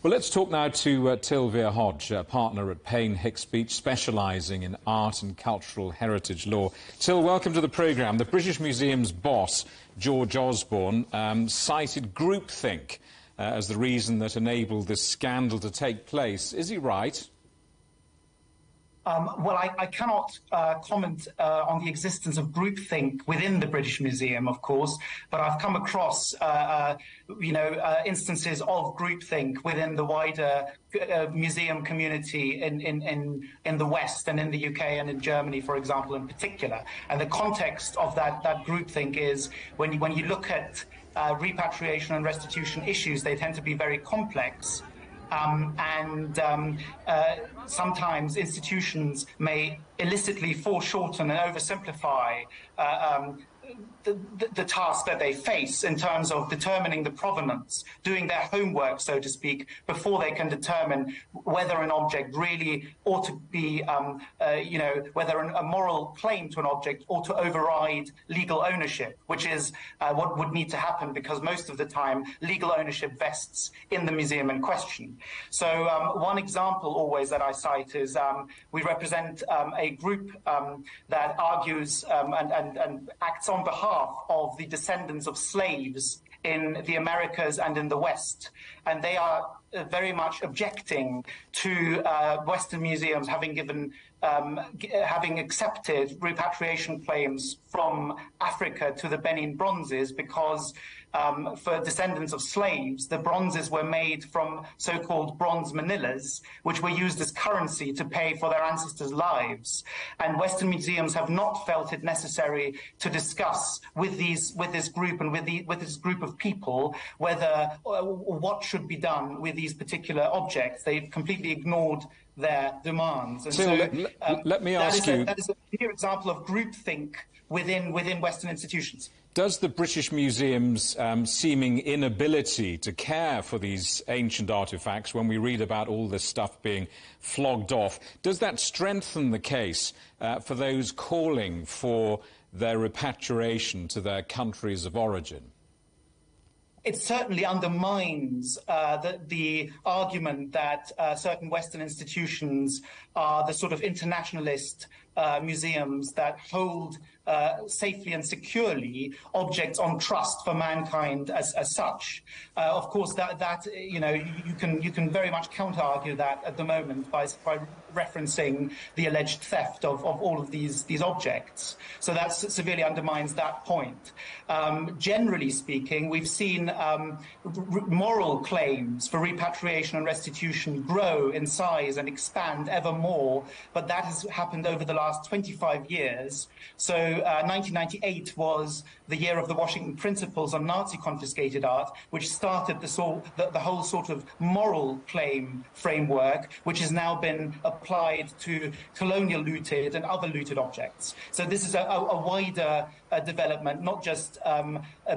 Well, let's talk now to Till Vere-Hodge, a partner at Payne, Hicks, specialising in art and cultural heritage law. Till, welcome to the programme. The British Museum's boss, George Osborne, cited groupthink as the reason that enabled this scandal to take place. Is he right? Well, I cannot comment on the existence of groupthink within the British Museum, of course, but I've come across, instances of groupthink within the wider museum community in the West and in the UK and in Germany, for example, in particular. And the context of that groupthink is when you look at repatriation and restitution issues, they tend to be very complex. Sometimes institutions may illicitly foreshorten and oversimplify the task that they face in terms of determining the provenance, doing their homework, so to speak, before they can determine whether an object really ought to be, whether a moral claim to an object ought to override legal ownership, which is what would need to happen because most of the time legal ownership vests in the museum in question. So one example always that I cite is we represent a group that argues and acts on behalf of the descendants of slaves in the Americas and in the West. And they are very much objecting to Western museums having accepted repatriation claims from Africa to the Benin bronzes because for descendants of slaves, the bronzes were made from so-called bronze manillas, which were used as currency to pay for their ancestors' lives. And Western museums have not felt it necessary to discuss with this group and with this group of people whether what should be done with these particular objects. They've completely ignored their demands. And so let me ask you... That is a clear example of groupthink within Western institutions. Does the British Museum's seeming inability to care for these ancient artefacts, when we read about all this stuff being flogged off, does that strengthen the case for those calling for their repatriation to their countries of origin? It certainly undermines the argument that certain Western institutions are the sort of internationalist museums that hold safely and securely objects on trust for mankind as such. Of course, you can very much counter-argue that at the moment by referencing the alleged theft of all of these objects. So that severely undermines that point. Generally speaking, we've seen moral claims for repatriation and restitution grow in size and expand ever more, but that has happened over the last 25 years. So 1998 was the year of the Washington Principles on Nazi confiscated art, which started the whole sort of moral claim framework, which has now been applied to colonial looted and other looted objects. So this is a wider development, not just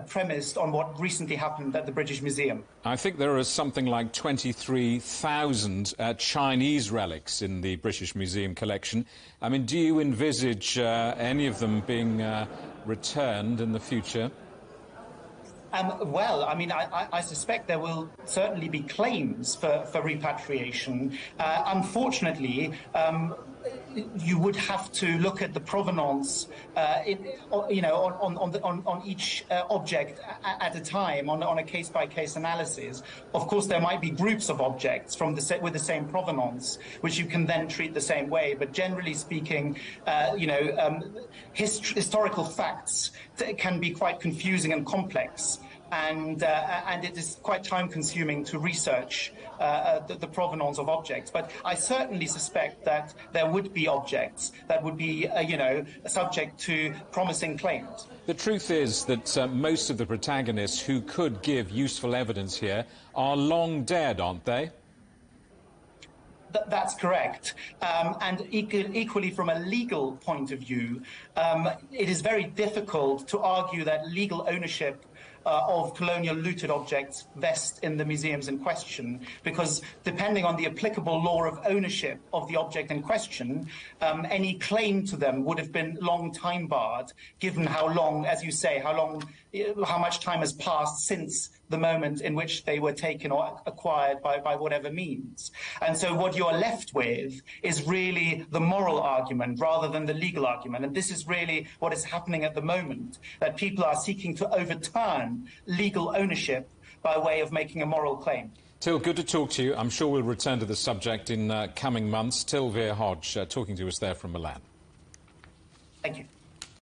premised on what recently happened at the British Museum. I think there are something like 23,000 Chinese relics in the British Museum collection. I mean, do you envisage any of them being returned in the future? Well, I mean, I suspect there will certainly be claims for repatriation. Unfortunately, you would have to look at the provenance, on each object at a time, on a case-by-case analysis. Of course, there might be groups of objects with the same provenance, which you can then treat the same way. But generally speaking, historical facts can be quite confusing and complex. And it is quite time-consuming to research the provenance of objects. But I certainly suspect that there would be objects that would be, subject to promising claims. The truth is that most of the protagonists who could give useful evidence here are long dead, aren't they? That's correct. And equally from a legal point of view, it is very difficult to argue that legal ownership of colonial looted objects vest in the museums in question, because depending on the applicable law of ownership of the object in question, any claim to them would have been long time barred, given how long, as you say, how much time has passed since the moment in which they were taken or acquired by whatever means. And so what you're left with is really the moral argument rather than the legal argument. And this is really what is happening at the moment, that people are seeking to overturn legal ownership by way of making a moral claim. Till, good to talk to you. I'm sure we'll return to the subject in coming months. Till Vere-Hodge talking to us there from Milan. Thank you.